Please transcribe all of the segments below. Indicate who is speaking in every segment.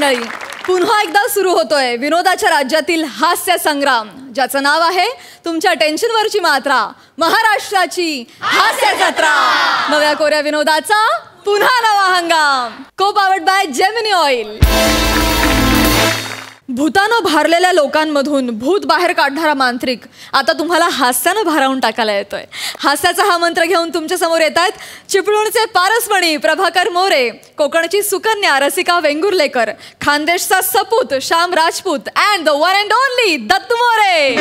Speaker 1: मंडळी, पुन्हा एकदा सुरू होतोय विनोदाच्या राज्यातील हास्य संग्राम, ज्याचं नाव आहे तुमच्या टेन्शनवरची मात्रा, महाराष्ट्राची हास्य जत्रा. नव्या कोऱ्या विनोदाचा पुन्हा नवा हंगाम. को पावर्ड बाय जेमिनी ऑइल. भूतानं भारलेल्या लोकांमधून भूत बाहेर काढणारा मांत्रिक आता तुम्हाला हास्यानं भारावून टाकायला येतोय. हास्याचा हा मंत्र घेऊन तुमच्या समोर येत आहेत चिपळूणचे पारसमणी प्रभाकर मोरे, कोकणची सुकन्या रसिका वेंगुर्लेकर, खानदेशचा सपूत Shyam Rajput and the one and only Dattu More.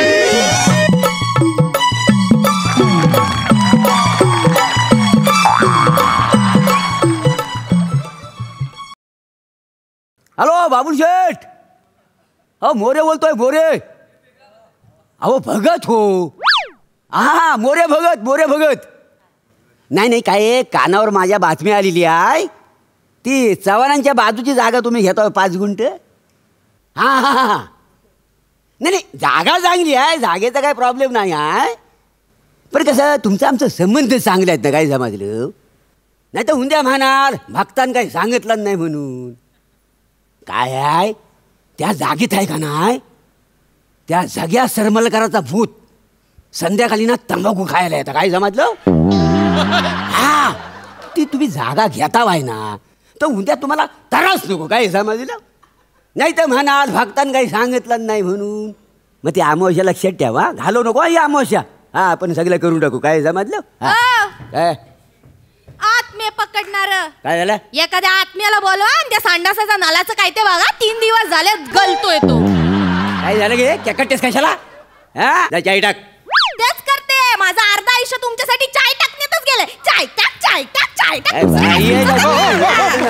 Speaker 2: Hello Babul Sheth. अहो मोरे बोलतोय, मोरे. अहो भगत हो. हा मोरे भगत, मोरे भगत. नाही काय कानावर माझ्या बातमी आलेली आहे. ती चव्हाणांच्या बाजूची जागा तुम्ही घेताय 5 गुंठ. हा नाही जागा चांगली आहे, जागेचा काही प्रॉब्लेम नाही आहे. पण कसं तुमचं आमचं संबंध चांगले आहेत ना, काय समजलं. नाही तर उद्या म्हणाल भक्तान काही सांगितलं नाही म्हणून. काय आहे त्या जागेत आहे का नाही, त्या जाग्या सरमलकराचा भूत संध्याकाळी ना तंबाखू खायला येतं, काय समजलं. हा ती तुम्ही जागा घेता आहे ना, तर उद्या तुम्हाला त्रास नको, काय समजलं. नाही तर म्हणाल भक्तान काही सांगितलं नाही म्हणून. मग ती अमावस्या लक्षात ठेवा, घालू नको ही अमावस्या. हा आपण सगळं करून टाकू, काय समजलं. काय
Speaker 3: आत्मे पकडणार
Speaker 2: काय झालं.
Speaker 3: एखाद्या आत्म्याला बोलवा आणि त्या संडासाचा नालाचं काय ते बघा. 3 दिवस झाले गलतोय तो.
Speaker 2: काय झालं गे कॅकटेस कशाला. हा चाय टाक.
Speaker 3: तेच करते. माझं अर्ध आयुष्य तुमच्यासाठी चाय टाकण्यातच गेले. चाय टाक, चाय टाक, चाय टाक.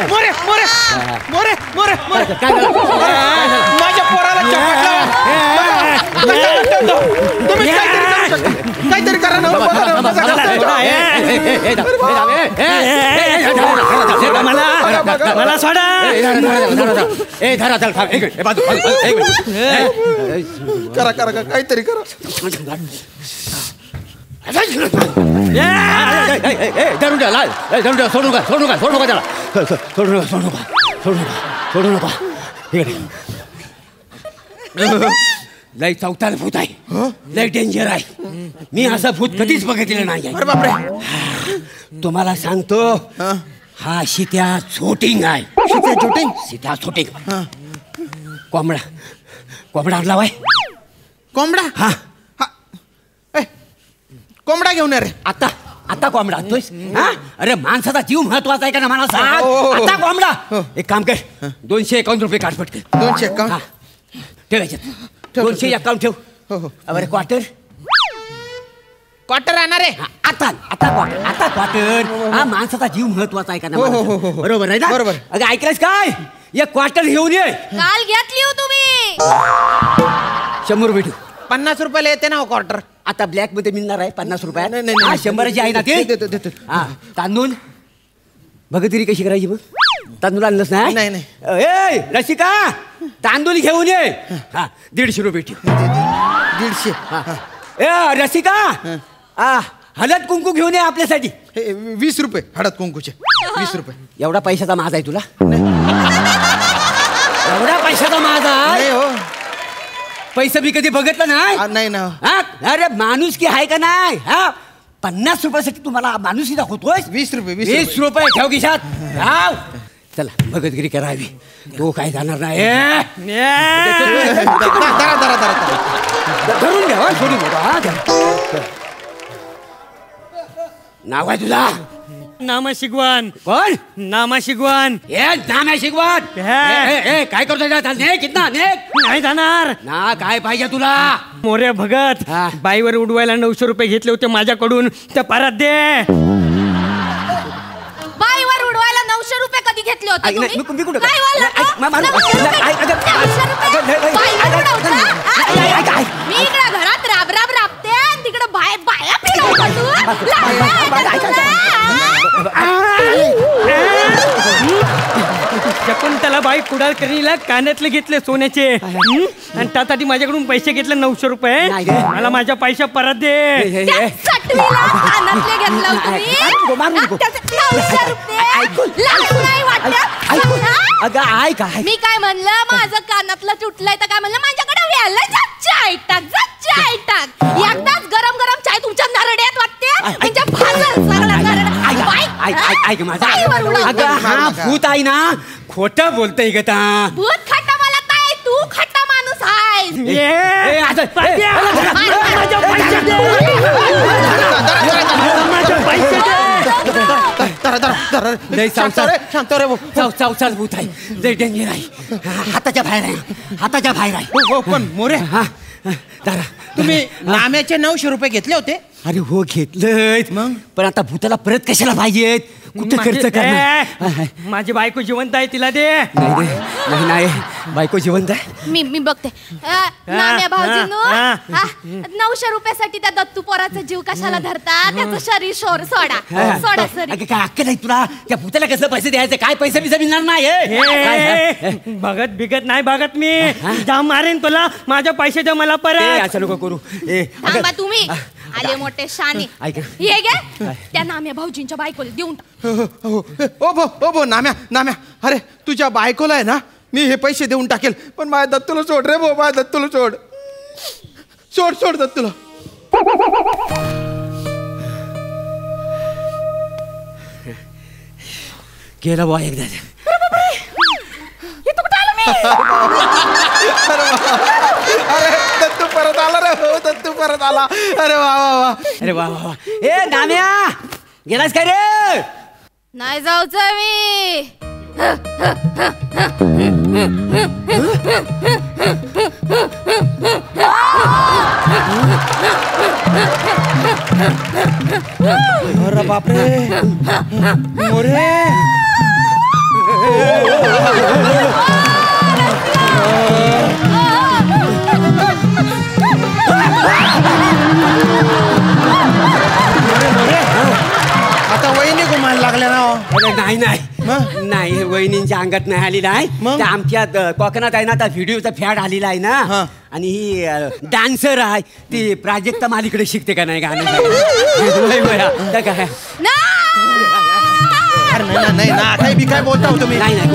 Speaker 4: मोरे मोरे मोरे मोरे मोरे माझ्या पोराला तुम्ही काहीतरी करा ना.
Speaker 5: मला सोडा.
Speaker 4: करा करा काहीतरी करा.
Speaker 2: सोडू नका त्याला. सोडू नका. लय चौथाला भूत आहे, लय डेंजर आहे. मी असं भूत कधीच बघितलेलं नाही.
Speaker 4: अरे बापरे.
Speaker 2: तुम्हाला सांगतो, हा सीत्या शूटिंग आहे. सीत्या शूटिंग. कोंबडा आणला बाय.
Speaker 4: कोंबडा.
Speaker 2: हा
Speaker 4: कोंबडा घेऊन रे.
Speaker 2: आता कोंबडा आणतोयस. अरे माणसाचा जीव महत्वाचा आहे का ना, मला सांग. आता कोंबडा. एक काम कर, 251 रुपये काढ पटकन.
Speaker 4: 251
Speaker 2: ठेवायचे. 251 ठेव. बरं
Speaker 4: क्वार्टर आणणार आहे.
Speaker 2: आता क्वार्टर. हा माणसाचा जीव महत्वाचा आहे का ना. बरोबर आहे ना.
Speaker 4: बरोबर.
Speaker 2: अगं ऐकलंस काय, एक क्वार्टर घेऊन ये.
Speaker 3: काल घेतली हो तुम्ही.
Speaker 2: 100 रुपये ठेव.
Speaker 4: 50 रुपयाला येते ना क्वार्टर.
Speaker 2: आता ब्लॅक मध्ये मिळणार आहे 50 रुपयात.
Speaker 4: नाही.
Speaker 2: 100ची आहे ना ते. तांदूळ बघ तरी कशी करायची. मग तांदूळ आणलंच नाही. ए रसिका, तांदूळ घेऊन ये. 150 रुपये ठेव.
Speaker 4: 150.
Speaker 2: ए रसिका, हळद कुंकू घेऊन ये आपल्यासाठी.
Speaker 4: 20 रुपये हळद कुंकूचे. 20 रुपये.
Speaker 2: एवढा पैशाचा माझा आहे तुला. एवढा पैशाचा माझा आहे. पैसा मी कधी बघितलं
Speaker 4: नाही ना.
Speaker 2: अरे माणूस की आहे का नाही. 50 रुपयासाठी तुम्हाला माणूस दाखवतोय.
Speaker 4: 20 रुपये.
Speaker 2: 20 रुपये ठेव खिशात. चला भगतगिरी करावी. तो काय जाणार नाही. धरून घ्या. सोडून घ्या. नाव आहे तुझा.
Speaker 5: नामा शिगवान.
Speaker 2: कोण.
Speaker 5: नामा शिगवान.
Speaker 2: नाम आहे शिगवान. काय करतोय.
Speaker 5: नाही जाणार
Speaker 2: ना. काय पाहिजे तुला.
Speaker 5: मोरे भगत, बाईवर उडवायला 900 रुपये घेतले होते माझ्याकडून, त्या परत दे.
Speaker 3: बाईवर उडवायला 900 रुपये कधी घेतले होते तुम्ही.
Speaker 2: मी कुठं
Speaker 3: काय बोलला. मी इकडे घरात राब राबते आणि तिकडे बाया फिरवतो तू.
Speaker 5: शकुंतला बाई बाई कुडाळकर्णीला कानातले घेतले सोन्याचे आणि त्यासाठी माझ्याकडून पैसे घेतले 900 रुपये.
Speaker 2: नाही रे.
Speaker 5: मला माझ्या पैसे परत दे.
Speaker 3: त्या चटणीला कानातले घेतलं हो तुम्ही. त्याचे 900 रुपये. लाज नाही वाटत? हा?
Speaker 2: अगं ऐक काय
Speaker 3: मी काय म्हणलं माझं कानातलं तुटलंय तर काय म्हणलं माझ्याकडे व्यायला जा चाय टाक जा चाय टाक. एकदाच गरम गरम चाय तुमच्या नरड्यात वाटते म्हणजे भाजल सगळं नरडा.
Speaker 2: ऐक माझा अगं हा भूत आहे ना खोटं बोलतय ग ता.
Speaker 3: भूत खट्टा मला काय तू खट्टा माणूस आहेस.
Speaker 2: ए, आता-
Speaker 5: पाट्या,
Speaker 2: ए,
Speaker 5: माझ्या पैसे दे. माझे पैसे दे.
Speaker 2: लय सावसार.
Speaker 4: शांत रे भाऊ.
Speaker 2: चौचाल भूत आहे लय डेंजर आहे. हाताच्या बाहेर आहे हाताच्या बाहेर आहे.
Speaker 4: हो पण मोरे
Speaker 2: हा दारा
Speaker 4: तुम्ही नाम्याचे 900 रुपये घेतले होते.
Speaker 2: अरे हो घेतलंय
Speaker 4: मग?
Speaker 2: पण आता भूताला परत कशाला पाहिजेत कुठे खर्च करणार.
Speaker 5: माझी बायको जिवंत आहे तिला दे.
Speaker 2: नाही रे, नाही नाही बायको जिवंत आहे.
Speaker 3: मी बघते नाम्या भाऊजींनो
Speaker 5: हा.
Speaker 3: 900 रुपयासाठी त्या दत्तू पोराचा जीव कशाला धरता त्याचं शरीर सोडा सोडा सरी.
Speaker 2: अगं काय अक्कल आहे तुला त्या भूताला कसं पैसे द्यायचे काय पैसे बिसे मिळणार नाही
Speaker 5: ए, बघत बिगत नाही बघत मी जाम मारेन तुला. माझ्या पैसे दे मला परत.
Speaker 2: असं नको करू. ए
Speaker 3: थांबा तुम्ही आले मोठे शाने.
Speaker 2: ऐका.
Speaker 3: हे घे त्या नाम्या भाऊजींच्या बायकोला देऊन टाक.
Speaker 4: ओ भो नाम्या अरे तुझ्या बायकोला आहे ना मी हे पैसे देऊन टाकेल पण माझ्या दत्तूला सोड रे भाऊ. माझ्या दत्तूला सोड दत्तूला.
Speaker 2: गेला बुवा एकदा.
Speaker 4: अरे दत्तू परत आला रे भाऊ. दत्तू परत आला. अरे वा वा वा.
Speaker 2: अरे वा वा वा. ए नाम्या गेलास काय रे.
Speaker 3: नाही जाऊच मी.
Speaker 4: अरे बापरे मोरे. आता वहिनी घुमायला लागल्या ना.
Speaker 2: अरे नाही नाही वहिनींच्या अंगात नाही आलेला आहे.
Speaker 4: मग?
Speaker 2: त्या आमच्या कोकणात आहे ना त्या व्हिडिओचा फॅड आलेला आहे
Speaker 4: हा.
Speaker 2: ना. आणि ही डान्सर आहे ती प्राजक्ता मालीकडे शिकते का नाही गाणं. लय बया. त्या काय
Speaker 4: अरे नाही ना आता बी काय बोलता हो तुम्ही.
Speaker 2: नाही नाही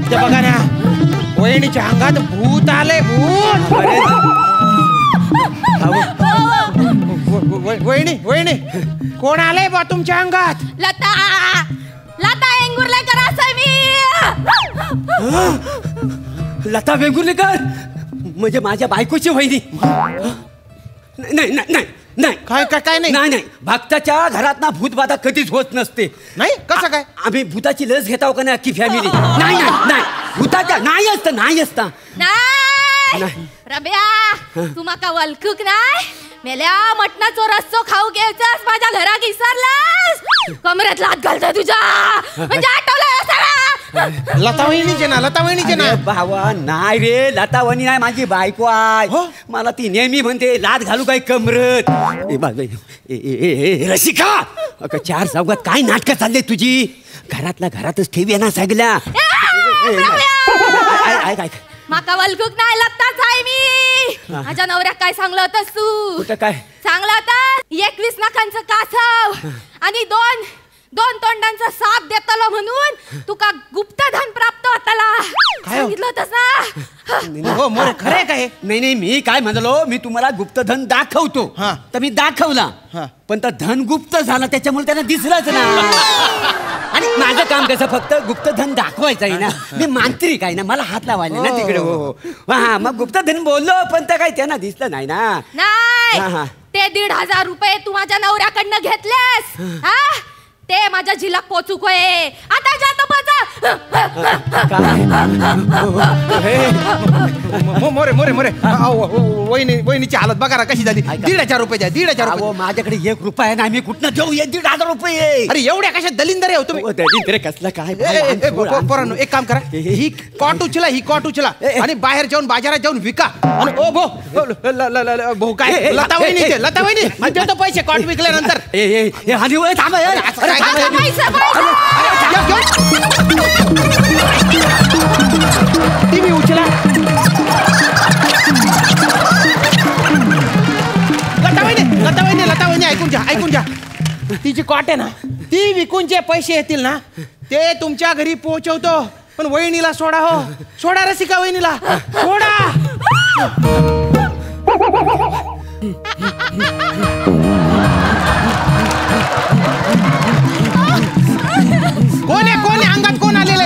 Speaker 4: ते बघा ना वहिनीच्या अंगात भूत आले भूत.
Speaker 2: अरे
Speaker 4: वहिनी कोण आलंय बा तुमच्या अंगात.
Speaker 3: लता एंगुर्लेकर असं मी.
Speaker 2: लता वेंगुर्लेकर म्हणजे माझ्या बायकोची वहिनी. नाही नाही नाही नाही
Speaker 4: काय नाही.
Speaker 2: नाही नाही भक्ताच्या घरात ना भूतबाधा कधीच होत नसते.
Speaker 4: नाही कसं काय.
Speaker 2: आम्ही भूताची लस घेता का नाही अख्खी फॅमिली. नाही नाही नाही भूताच्या नाही असतं
Speaker 3: नाही रब्या तू माका वलखूक नाही मेल्या मटणाचो रस्सो खाऊ घ्यायचास माझ्या घरा विसरलास. कमरेत लात घालतोय तुझ्या म्हणजे आठवलं.
Speaker 4: लता वहिनीचे ना
Speaker 2: अरे भावा नाही रे लता वहिनी नाही माझी बायको आहे. मला ती नेहमी म्हणते लात घालू काय कमरत. रसिका अगं 4 चौघात काय नाटकं चालले तुझी. घरातल्या घरातच ठेवी ना सगळ्या. ऐक
Speaker 3: माका वलखूक नाही लत्ताच आहे मी. माझ्या नवऱ्याक काय सांगलं होतस तू.
Speaker 2: कुठं काय
Speaker 3: सांगलं होतं 21 लाखांचं कासव आणि दोन तोंडांचा साप देतलो म्हणून तुका गुप्तधन प्राप्त होताला सांगितलं होतस ना.
Speaker 4: हो मोरे खरे काय.
Speaker 2: नाही मी काय म्हणलो मी तुम्हाला गुप्तधन दाखवतो.
Speaker 4: हा.
Speaker 2: तर मी दाखवला
Speaker 4: हा.
Speaker 2: पण तर धन गुप्त झाला त्याच्यामुळे त्यांना दिसलंच ना. आणि माझं काम कसं फक्त गुप्तधन दाखवायचं आहे ना. मी मांत्रिक आहे ना मला हात लावायला ना तिकडे. हो हा मग गुप्तधन बोललो पण तर काही त्यांना दिसलं नाही ना. हा, हा.
Speaker 3: नाही ते 1,500 रुपये तू माझ्या नवऱ्याकडनं घेतलेस हा ते माझ्या झिलाक पोचूक होय. आता जात
Speaker 4: मोरे वहिनीची हालत बघा ना कशी झाली. 1,500 रुपये द्या 1,500 रुपये.
Speaker 2: माझ्याकडे 1 रुपया आहे ना मी कुठनं देऊ 1,500 रुपये.
Speaker 4: अरे एवढ्या कशा दलिंदर आहे हो तुम्ही.
Speaker 2: दलिंद्र कसलं काय
Speaker 4: पोरांनो एक काम करा ही कॉट उचला आणि बाहेर जाऊन बाजारात जाऊन विका. आणि ओ भाऊ काय लता वहिनी देतो पैसे कॉट विकल्यानंतर.
Speaker 3: पैसे
Speaker 4: ऐकून घ्या, ती जी कॉट आहे ना ती विकून जे पैसे येतील ना ते तुमच्या घरी पोहोचवतो. पण वहिनीला सोडा हो, सोडा रसिका वहिनीला सोडा. कोण आहे अंगात कोण आलेले?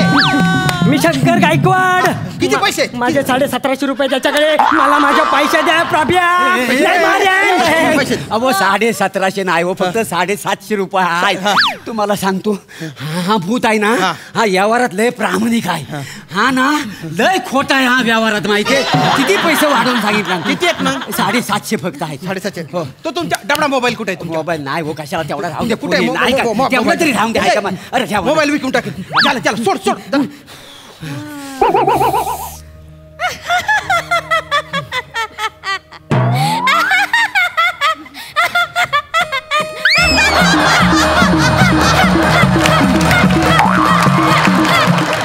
Speaker 5: मी शंकर गायकवाड.
Speaker 4: किती पैसे?
Speaker 5: माझे 1750 रुपये त्याच्याकडे. मला माझ्या पैसे द्या प्राभ्या.
Speaker 2: अहो 1750 नाही हो, फक्त 750 रुपये आहे. तुम्हाला सांगतो, हा भूत आहे ना, हा व्यवहारात लय प्रामाणिक आहे. हा ना लय खोटा आहे हा व्यवहारात, माहितीये. किती पैसे वाढवून सांगितलं?
Speaker 4: किती आहेत ना?
Speaker 2: 750 फक्त आहे.
Speaker 4: 750. तो तुमच्या डबडा मोबाईल कुठे आहे?
Speaker 2: मोबाईल नाही हो, कशाला तेवढा राहून दे.
Speaker 4: कुठे आहे?
Speaker 2: नाही का तेवढं तरी राहून द्या. अरे ठेवा.
Speaker 4: मोबाईल विकून टाकेल. चला चला, सोड सोड.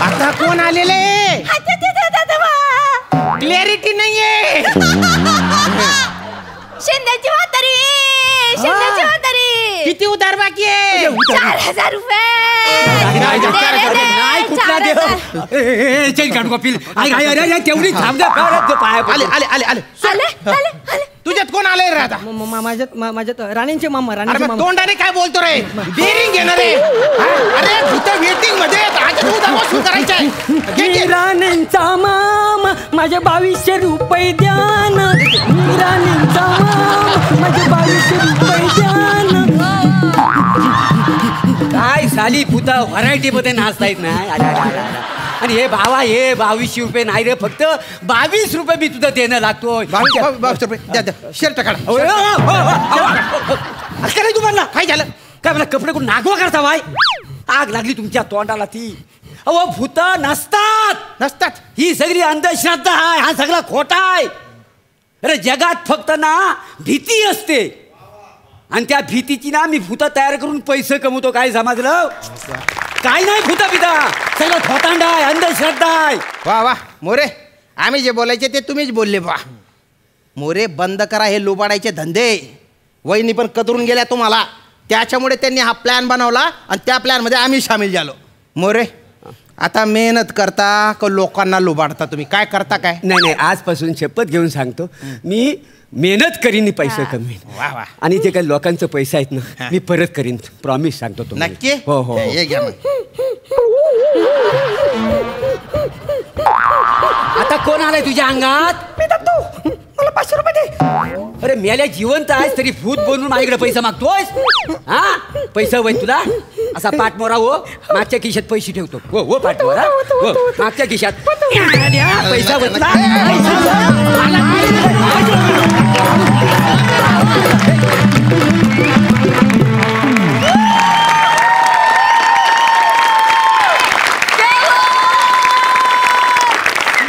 Speaker 4: आता कोण आलेले? क्लॅरिटी नाहीये.
Speaker 3: शिंदेची म्हातारी, शिंदेची म्हातारी.
Speaker 4: किती उधार बाकी आहे?
Speaker 3: 4000 रुपये.
Speaker 2: तेवढी
Speaker 4: आले आले आले आले.
Speaker 3: आले आले आले.
Speaker 4: तुझ्यात कोण आले रे आता?
Speaker 5: माझ्यात राणींचे मामा.
Speaker 4: अरे मग तोंडाने काय बोलतो रे? डेअरिंग घेणार रे. अरे भूत वेटिंग मध्ये आज तू दावा सुरू करायचंय.
Speaker 5: राणींचा मामा माझे 2200 रुपये द्यान. राणींचा मामा माझे 2200 रुपये द्यान.
Speaker 2: काय साली पुता व्हरायटी मध्ये नाचतायत ना. आणि हे भावा, हे 2200 रुपये नाही रे, फक्त 22 रुपये मी तुझं देणं लागतोय.
Speaker 4: 22 रुपये द्या द्या. शर्ट काढा.
Speaker 2: असं नाही तुम्हाला.
Speaker 4: काय झालं?
Speaker 2: काय मला कपडे कोण नागवा करता बाय? आग लागली तुमच्या तोंडाला ती. अहो भूत नसतात. ही सगळी अंधश्रद्धा आहे. हा सगळा खोटा आहे. अरे जगात फक्त ना भीती असते, आणि त्या भीतीची ना मी भूत तयार करून पैसे कमवतो. काय समजलं? काय नाही भूता पिता, सगळं खोटांड आहे, अंधश्रद्धा आहे.
Speaker 4: वा वा मोरे, आम्ही जे बोलायचे ते तुम्हीच बोलले. वा मोरे, बंद करा हे लोबाडायचे धंदे. वहिनी पण कतरून गेल्या तुम्हाला, त्याच्यामुळे त्यांनी हा प्लॅन बनवला आणि त्या प्लॅनमध्ये आम्ही सामील झालो. मोरे, आता मेहनत करता का लोकांना लोबाडता? तुम्ही काय करता? काय
Speaker 2: नाही, आजपासून शपथ घेऊन सांगतो, मी मेहनत करीन, पैसे कमवीन.
Speaker 4: वा वा.
Speaker 2: आणि जे काही लोकांचं पैसा आहेत ना, मी परत करीन. प्रॉमिस सांगतो तुम्हाला.
Speaker 4: नक्की?
Speaker 2: हो हो.
Speaker 4: हे घ्या मग.
Speaker 2: आता कोण आलाय तुझ्या अंगात?
Speaker 5: मला 500 रुपये दे.
Speaker 2: अरे मेल्या जिवंत आहेस तरी भूत बनून माझ्याकडे पैसा मागतोयस? हा पैसा वय तुला? असा पाठ मोरा हो, मागच्या खिशात पैसे ठेवतो. हो हो पाठ मोरा हो, मागच्या खिशात पैसा वतला.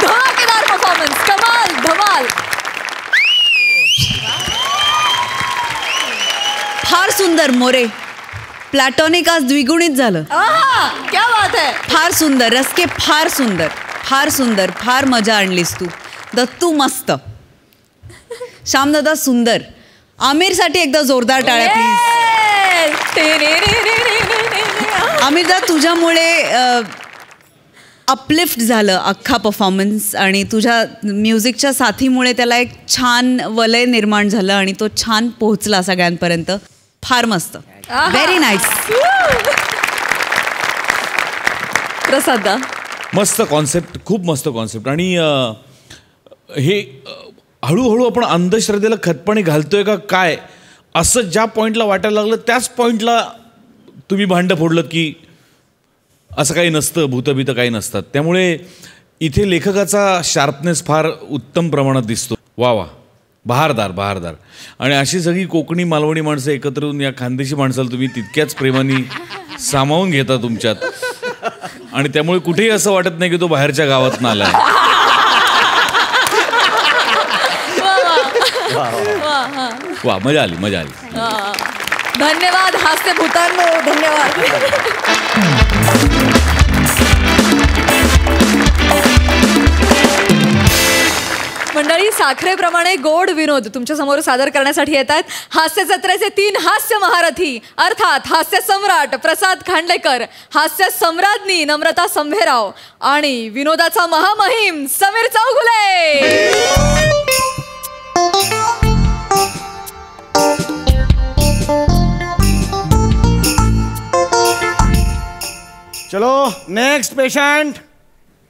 Speaker 1: धमाकेदार परफॉर्मन्स, कमाल धमाल.
Speaker 6: फार सुंदर मोरे. प्लॅटॉनिक आज द्विगुणित झालं.
Speaker 1: क्या बात है.
Speaker 6: फार सुंदर रस्के, फार सुंदर, फार सुंदर, फार मजा आणलीस तू. दत्तू मस्त. श्यामदादा सुंदर. आमिरसाठी एकदा जोरदार टाळ्या प्लीज. आमिरदा, तुझ्यामुळे अपलिफ्ट झालं अख्खा परफॉर्मन्स, आणि तुझ्या म्युझिकच्या साथीमुळे त्याला एक छान वलय निर्माण झालं आणि तो छान पोहोचला सगळ्यांपर्यंत. फार मस्त. Very nice.
Speaker 1: प्रसादा,
Speaker 7: मस्त कॉन्सेप्ट, खूप मस्त कॉन्सेप्ट. आणि हे हळूहळू आपण अंधश्रद्धेला खतपाणी घालतोय का काय, असं ज्या पॉईंटला वाटायला लागलं त्याच पॉईंटला तुम्ही भांडं फोडलं की असं काही नसतं, भूतभीत काही नसतात. त्यामुळे इथे लेखकाचा शार्पनेस फार उत्तम प्रमाणात दिसतो. वा वा, बहारदार बहारदार. आणि अशी सगळी कोकणी मालवणी माणसं एकत्र येऊन या खानदेशी माणसाला तुम्ही तितक्याच प्रेमाने सामावून घेता तुमच्यात, आणि त्यामुळे कुठेही असं वाटत नाही की तो बाहेरच्या गावातून आलाय. वा, मजा आली, मजा आली.
Speaker 1: धन्यवाद हास्य भूतांनो, धन्यवाद. मंडळी, साखरेप्रमाणे गोड विनोद तुमच्या समोर सादर करण्यासाठी येत आहेत हास्य जत्रेचे 3 हास्य महारथी, अर्थात हास्य सम्राट प्रसाद खांडेकर, हास्य सम्राज्ञी नम्रता संभेराव आणि विनोदाचा महामहिम समीर चौगुले.
Speaker 8: चलो नेक्स्ट पेशंट.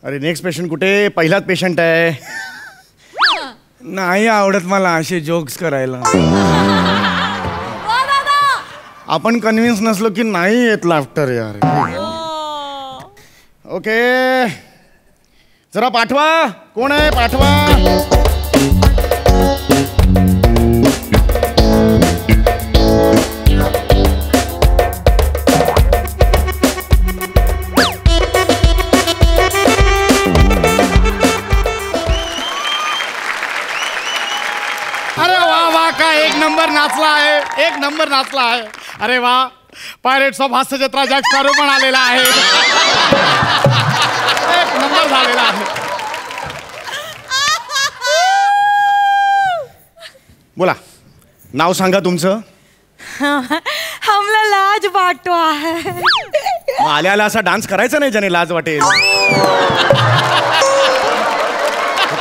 Speaker 8: अरे नेक्स्ट पेशंट कुठे? पहिलाच पेशंट आहे.
Speaker 9: नाही आवडत मला असे जोक्स करायला.
Speaker 8: आपण कन्व्हिन्स नसलो की नाही येत लाफ्टर यार. ओके जरा पाठवा. कोण आहे? पाठवा.
Speaker 9: एक नंबर नाचला आहे, एक नंबर नाचला आहे. अरे वा, पायरेट्स ऑफ हास्य जत्रा जॅक स्पॅरो पण आलेला आहे. एक नंबर झालेला आहे.
Speaker 8: बोला नाव सांगा तुमचं.
Speaker 10: हमला लाज वाटतो आहे.
Speaker 8: आल्याला असा डान्स करायचा नाही ज्याने लाज वाटेल.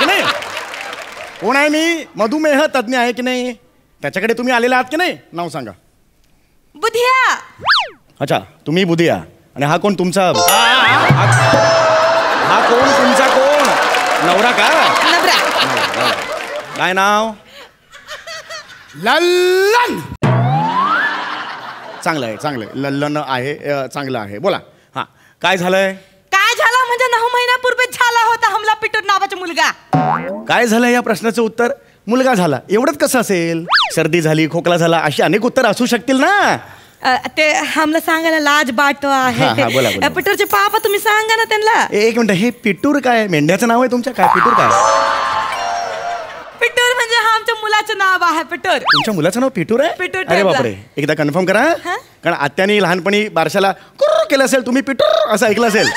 Speaker 8: नाही कोण आहे? मी मधुमेह तज्ञ आहे की नाही, त्याच्याकडे तुम्ही आलेला आहात की नाही? नाव सांगा.
Speaker 10: बुधिया.
Speaker 8: अच्छा तुम्ही बुधिया. आणि हा कोण तुमचा? हा कोण तुमचा? कोण? नवरा का?
Speaker 10: नवरा.
Speaker 8: काय नाव?
Speaker 9: लल्लन.
Speaker 8: चांगलं आहे, चांगलं आहे. लल्लन आहे, चांगलं आहे. बोला. हा काय झालंय?
Speaker 10: काय झालं म्हणजे 9 महिन्यापूर्वीच झाला होता हमला पिटूर नावाचा मुलगा.
Speaker 8: काय झालं या प्रश्नाचं उत्तर? मुलगा झाला. एवढंच कसं असेल? सर्दी झाली, खोकला झाला, अशी अनेक उत्तर असू शकतील ना.
Speaker 10: ते हमला सांगायला लाज वाटतो आहे.
Speaker 8: बोला, बोला.
Speaker 10: पिटूरचे पापा तुम्ही सांगा ना त्यांना.
Speaker 8: एक मिनिट, हे पिटूर काय? मेंढ्याचं नाव आहे तुमच्या? काय पिटूर काय?
Speaker 10: पिटूर म्हणजे हा आमच्या मुलाचं नाव आहे. पिटूर.
Speaker 8: तुमच्या मुलाचं नाव पिटूर आहे?
Speaker 10: पिटूर.
Speaker 8: अरे बापरे, एकदा कन्फर्म करा. कारण आत्यानी लहानपणी बारशाला कुर्र केलं असेल, तुम्ही पिटूर असं ऐकलं असेल.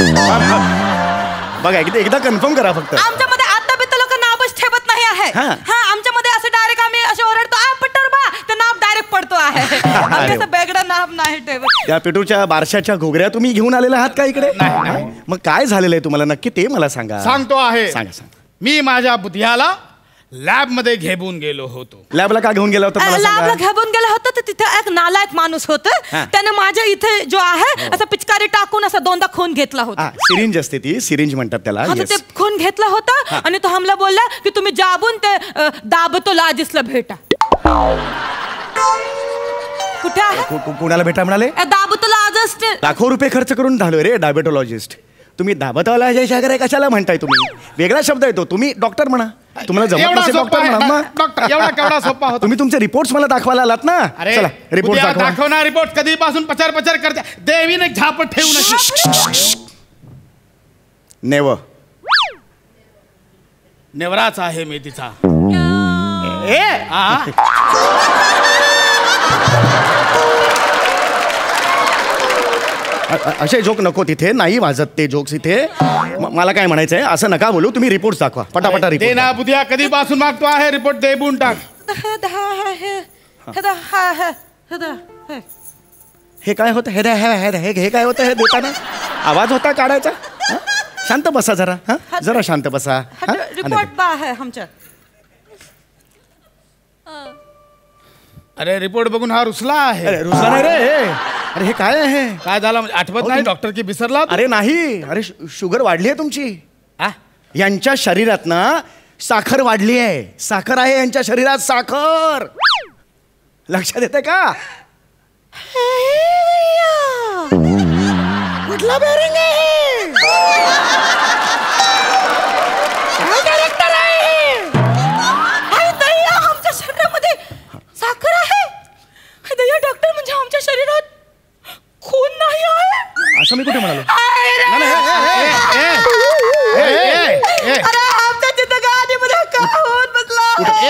Speaker 8: बघा एकदा कन्फर्म करा फक्त.
Speaker 10: आमच्यामध्ये आता बित्त लोक नावच ठेवत नाही आहे. हा आमच्यामध्ये असं डायरेक्ट आम्ही असे ओरडतो आ पिटूर बा, ते नाव डायरेक्ट पडतो आहे. आम्ही असं वेगळं नाव नाही ठेवत.
Speaker 8: त्या पिटूरच्या बारशाच्या घोगऱ्या तुम्ही घेऊन आलेला आहात का इकडे? मग काय झालेलं आहे तुम्हाला नक्की ते मला सांगा.
Speaker 9: सांगतो आहे.
Speaker 8: सांगा सांगा.
Speaker 9: मी माझ्या बुधियाला लॅब मध्ये घेऊन गेलो होतो.
Speaker 8: लॅबला का घेऊन गेला होता?
Speaker 10: लॅबला घेऊन गेला होता तर तिथे एक नालायक माणूस होता. त्याने माझ्या इथे जो आहे असं पिचकारी टाकून असा 2दा खून घेतला होता.
Speaker 8: सिरिंज असते ती, सिरिंज म्हणतात त्याला.
Speaker 10: ते खून घेतला होता आणि तो हमला बोलला की तुम्ही जाबून ते दाबतो लाजिसला भेटा. कुठे आहे?
Speaker 8: कुणाला भेटा म्हणाले?
Speaker 10: दाबतो लाजिस्ट.
Speaker 8: लाखो रुपये खर्च करून झालो रे डायबेटोलॉजिस्ट. तुम्ही दाबतवाला जयसागर कशाला म्हणताय? तुम्ही वेगळा शब्द येतो. तुम्ही डॉक्टर म्हणा. तुम्हाला जमत नसेल डॉक्टर म्हणा.
Speaker 9: डॉक्टर एवढा केवढा सोपा होता.
Speaker 8: तुम्ही तुमचे रिपोर्ट्स मला दाखवायला आलात ना. चला रिपोर्ट
Speaker 9: दाखव ना. रिपोर्ट कधीपासून पचार पचार करते. देवीने झापट ठेवू नये.
Speaker 8: नेव
Speaker 9: नेवराच आहे मी तिचा.
Speaker 8: असे जोक नको तिथे. नाही वाजत ते जोक्स इथे. मला काय म्हणायचंय असं नका बोलू. तुम्ही रिपोर्ट दाखवा पटापटा.
Speaker 9: दे ना बुधिया, कधीपासून मागतो आहे रिपोर्ट. दे बुन टाक.
Speaker 8: हे काय होतं? हे काय होतं? हे देताना आवाज होता काढायचा. शांत बसा जरा. जरा शांत बसा.
Speaker 10: रिपोर्ट आहे आमच्या.
Speaker 9: अरे रिपोर्ट बघून हा रुसला आहे.
Speaker 8: अरे रुसला नाही रे. अरे हे काय आहे?
Speaker 9: काय झालं? आठवत नाही डॉक्टर की विसरला?
Speaker 8: अरे नाही. अरे शुगर वाढली आहे तुमची. यांच्या शरीरात ना साखर वाढली आहे. साखर आहे यांच्या शरीरात. साखर लक्षात येते का? कुठला बेरिंग आहे?
Speaker 10: डायरेक्टर आहे. आमच्या शरीरामध्ये साखर आहे. डॉक्टर म्हणजे आमच्या शरीरात खून नाही आहे
Speaker 8: असं मी कुठे म्हणालो?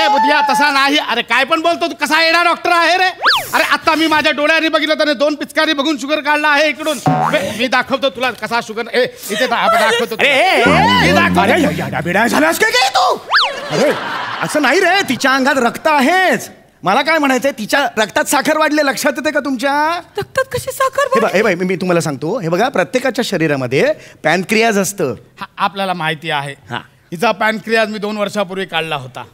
Speaker 9: बुधिया तसा नाही. अरे काय पण बोलतो तू. कसा येणार डॉक्टर आहे रे? अरे आता मी माझ्या डोळ्यांनी बघितलं. त्याने 2 पिचकारी बघून शुगर काढला आहे इकडून. मी दाखवतो तुला कसा शुगर. इथे दाखवतो.
Speaker 8: झालास काय तू? अरे असं नाही रे, तिच्या अंगात रक्त आहेच. मला काय म्हणायचंय, तिच्या रक्तात साखर वाढले, लक्षात येते का तुमच्या?
Speaker 10: रक्तात कशी साखर?
Speaker 8: हे बघ मी तुम्हाला सांगतो, हे बघा प्रत्येकाच्या शरीरामध्ये पॅनक्रियाज असतं.
Speaker 9: आपल्याला माहिती आहे. हिचा पॅनक्रियाज मी 2 वर्षापूर्वी काढला होता.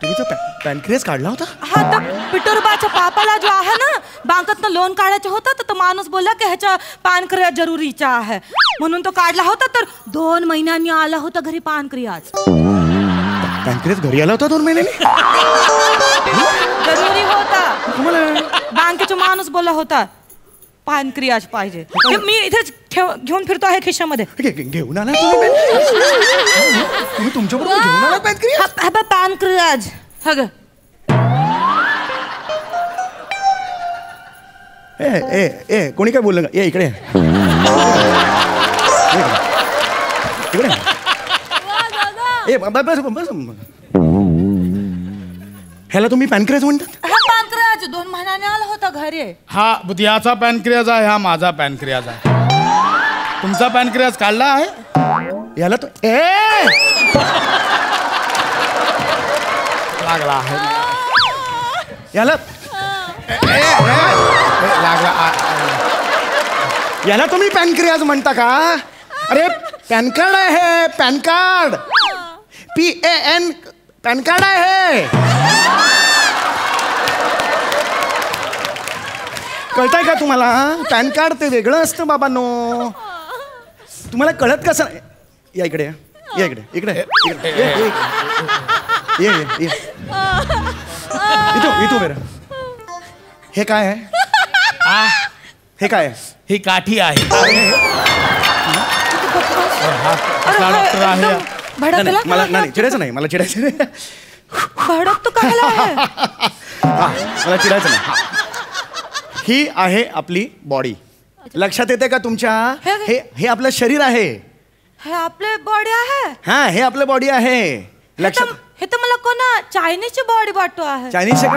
Speaker 8: तुमचा पॅनक्रियाज काढला होता?
Speaker 10: हा, तर पिटोरबाच्या पापाला जो आहे ना, बँकेतनं लोन काढायचं होतं, तर तो माणूस बोलला की ह्याच्या पॅनक्रियाज जरुरीचा आहे, म्हणून तो काढला होता. तर 2 महिन्यांनी आला होता घरी पॅनक्रियाज.
Speaker 8: पॅनक्रियाज घरी आला होता 2 महिन्यांनी?
Speaker 10: जरुरी होता. बँकेचा माणूस बोलला होता पॅनक्रियाज पाहिजे. मी इथेच घेऊन फिरतो आहे खिशामध्ये.
Speaker 8: घेऊन आला तुम्ही तुमच्या बरोबर घेऊन आला पॅनक्रियाज?
Speaker 10: पॅनक्रियाज
Speaker 8: ए कोणी काय बोललं का? ये इकडे इकडे. ए बस बस. ह्याला तुम्ही पॅनक्रियाज म्हणतात?
Speaker 10: हा, पॅनक्रियाज 2 महिन्याने आला होता घरी.
Speaker 9: हा बुधियाचा पॅनक्रियाज आहे, हा माझा पॅनक्रियाज आहे. तुमचा पॅनक्रियाज काढला आहे?
Speaker 8: याला तो
Speaker 9: लागला आहे.
Speaker 8: याला याला तुम्ही पॅनक्रियाज म्हणता का? अरे पॅन कार्ड आहे, pan card. PAN pan card आहे. कळतंय का तुम्हाला? पॅन कार्ड ते वेगळं असतं बाबांनो. तुम्हाला कळत कसं? या इकडे, या इकडे, इकडे ये इथं बेरा. हे काय आहे? हे काय आहे?
Speaker 9: ही काठी आहे. डॉक्टर आहे.
Speaker 8: मला नाही चिडायचं नाही, मला चिडायचं नाही.
Speaker 10: भडक तो काय आहे?
Speaker 8: मला चिडायचं नाही. ही आहे आपली बॉडी. लक्षात येते का तुमच्या? हे आपलं शरीर आहे.
Speaker 10: हे आपले बॉडी आहे.
Speaker 8: हा, हे आपलं बॉडी आहे. लक्षात?
Speaker 10: हे तर मला कोणा चायनीजची बॉडी वाटतो आहे.
Speaker 8: चायनीज का?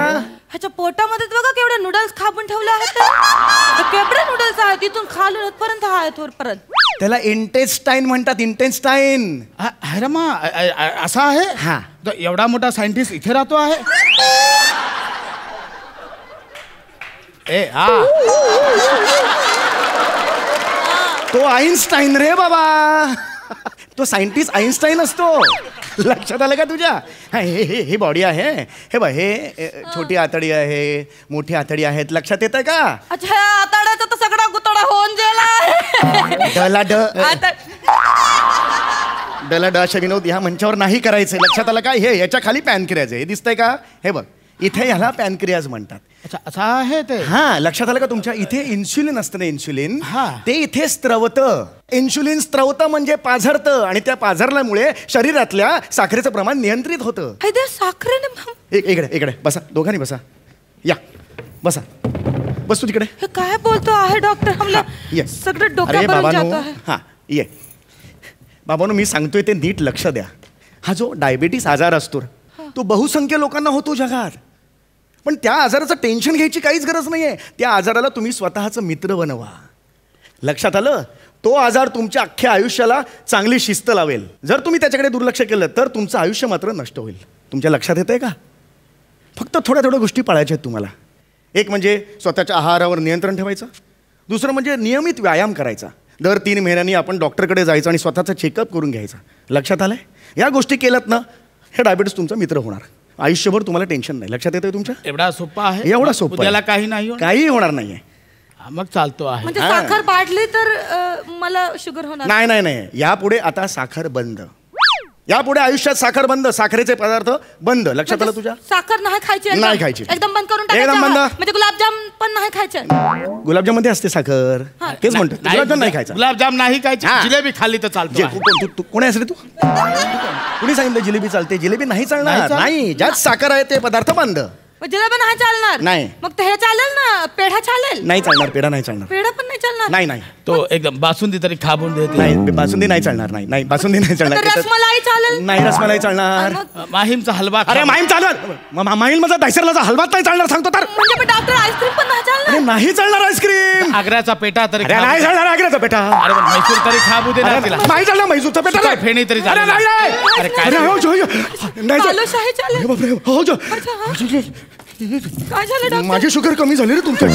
Speaker 10: ह्याच्या पोटामध्ये बघा केवढे नूडल्स खापून ठेवले आहेत. केवढे नूडल्स आहेत, तिथून खालून पर्यंत आहेत वरपर्यंत.
Speaker 8: त्याला इंटेस्टाईन म्हणतात, इंटेस्टाईन.
Speaker 9: अरे मा असा आहे?
Speaker 8: हा.
Speaker 9: एवढा मोठा सायंटिस्ट इथे राहतो आहे?
Speaker 8: तो आईन्स्टाईन रे बाबा. तो सायंटिस्ट आईन्स्टाईन असतो. लक्षात आलं का तुझ्या? हे बॉडी आहे. हे बघ, हे छोटी आतडी आहे, मोठी आतडी आहेत. लक्षात येत आहे का?
Speaker 10: अच्छा, आतड्याचा तर सगळा गुतडा होऊन गेला.
Speaker 8: डला ड अशा विनोद ह्या मंचावर नाही करायचे. लक्षात आलं का? हे याच्या खाली पॅनक्रियाज आहे. हे दिसतंय का? हे बघ, इथे ह्याला पॅनक्रियाज म्हणतात.
Speaker 9: अच्छा, असं आहे ते?
Speaker 8: हा, लक्षात आलं का तुमच्या? इथे इन्सुलिन असतं ना, इन्सुलिन.
Speaker 9: हा. ते
Speaker 8: इथे स्त्रवतं. इन्सुलिन स्त्रवतं म्हणजे पाझरतं, आणि त्या पाझरल्यामुळे शरीरातल्या साखरेचं प्रमाण नियंत्रित होतं.
Speaker 10: साखरेने
Speaker 8: इकडे बसा, दोघांनी बसा. या बसा, बस तू तिकडे.
Speaker 10: हे काय बोलतो आहे डॉक्टर? हमला सगळं डोक्यावर जात आहे.
Speaker 8: हा, ये बाबांनो, मी सांगतोय ते नीट लक्ष द्या. हा जो डायबिटीस आजार असतो तो बहुसंख्य लोकांना होतो जगात. पण त्या आजाराचं टेन्शन घ्यायची काहीच गरज नाहीये. त्या आजाराला तुम्ही स्वतःचं मित्र बनवा. लक्षात आलं? तो आजार तुमच्या अख्ख्या आयुष्याला चांगली शिस्त लावेल. जर तुम्ही त्याच्याकडे दुर्लक्ष केलं तर तुमचं आयुष्य मात्र नष्ट होईल. तुमच्या लक्षात येतंय का? फक्त थोड्या गोष्टी पाळायच्या आहेत तुम्हाला. एक म्हणजे स्वतःच्या आहारावर नियंत्रण ठेवायचं. दुसरं म्हणजे नियमित व्यायाम करायचा. दर 3 महिन्यांनी आपण डॉक्टरकडे जायचं आणि स्वतःचं चेकअप करून घ्यायचं. लक्षात आलंय? या गोष्टी केल्यात ना, हे डायबिटीस तुमचा मित्र होणार. आयुष्यभर तुम्हाला टेन्शन नाही. लक्षात येतंय तुमच्या?
Speaker 9: एवढा सोपा आहे?
Speaker 8: एवढा सोपा.
Speaker 9: त्याला काही नाही,
Speaker 8: काही होणार नाहीये.
Speaker 9: मग चालतो आहे.
Speaker 10: म्हणजे साखर वाढली तर मला शुगर होणार?
Speaker 8: नाही, यापुढे आता साखर बंद. यापुढे आयुष्यात साखर बंद. साखरेचे पदार्थ बंद. लक्षात आलं तुझ्या?
Speaker 10: साखर नाही खायची?
Speaker 8: नाही खायची.
Speaker 10: एकदम बंद करून
Speaker 8: एकदम बंद.
Speaker 10: म्हणजे गुलाबजाम पण नाही खायचे?
Speaker 8: गुलाबजाम मध्ये असते साखर. तेच म्हणतो, गुलाबजाम नाही खायचा.
Speaker 9: गुलाबजाम नाही खायचे. जिलेबी खाल्ली तर चालतो.
Speaker 8: कोणी असले तू? कुणी सांगितलं जिलेबी चालते? जिलेबी नाही चालणार. नाही, ज्यात साखर आहे ते पदार्थ बंद.
Speaker 10: जिलेबी नाही चालणार
Speaker 8: नाही.
Speaker 10: मग ते हे चालेल ना, पेढा चालेल?
Speaker 8: नाही चालणार, पेढा नाही चालणार.
Speaker 10: पेढा पण नाही चालणार?
Speaker 8: नाही नाही
Speaker 9: तो एकदम बासुंदी तरी खाबून देते.
Speaker 8: नाही, बासुंदी नाही चालणार. नाही नाही, बासुंदी नाही चालणार.
Speaker 10: तर रसमलाई चालेल?
Speaker 8: नाही, रसमलाई चालणार.
Speaker 9: माहीमचा हलवा.
Speaker 8: अरे माहीम चालणार. माहीम माझा दहिसरलाचा हलवाच नाही चालणार सांगतो तर.
Speaker 10: म्हणजे डॉक्टर आईस्क्रीम पण नाही चालणार?
Speaker 8: अरे नाही चालणार आईस्क्रीम.
Speaker 9: आग्र्याचा पेठा तरी
Speaker 8: अरे नाही चालणार आग्र्याचा पेठा.
Speaker 9: अरे पण म्हैसूर तरी खाबू दे ना तिला.
Speaker 8: नाही चालणार म्हैसूरचा पेठा.
Speaker 9: सुका फेणी तरी
Speaker 8: अरे
Speaker 9: चालेल.
Speaker 8: नाही नाही.
Speaker 9: अरे काय
Speaker 8: अरे हो, जो, नाही
Speaker 10: बालुशाही चालेल?
Speaker 8: अरे बापरे, हो जो.
Speaker 10: काय झालं डॉक्टर?
Speaker 8: माझी शुगर कमी झाली रे तुमच्या.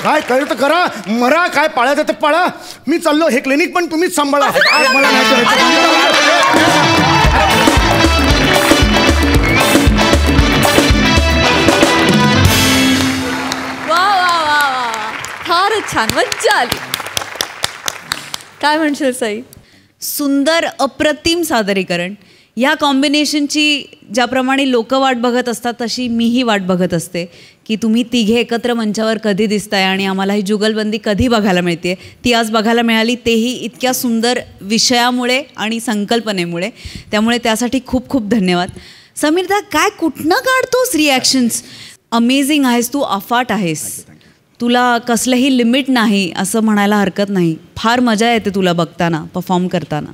Speaker 8: काय तर करा, मरा, काय पाळायचं ते पाळा. मी चाललो, हे क्लिनिक पण तुम्हीच सांभाळा. आज मला नाही करायचं.
Speaker 1: वा वा वा वा, फारच छान, मज्जा आली. काय म्हणशील साई?
Speaker 6: सुंदर अप्रतिम सादरीकरण. ह्या कॉम्बिनेशनची ज्याप्रमाणे लोक वाट बघत असतात तशी मीही वाट बघत असते की तुम्ही तिघे एकत्र मंचावर कधी दिसताय आणि आम्हाला ही जुगलबंदी कधी बघायला मिळते. ती आज बघायला मिळाली, तेही इतक्या सुंदर विषयामुळे आणि संकल्पनेमुळे. त्यामुळे त्यासाठी खूप खूप धन्यवाद. समीरदा, काय कुठनं काढतोस रिॲक्शन्स? अमेझिंग आहेस तू, अफाट आहेस. तुला कसलंही लिमिट नाही असं म्हणायला हरकत नाही. फार मजा येते तुला बघताना, परफॉर्म करताना.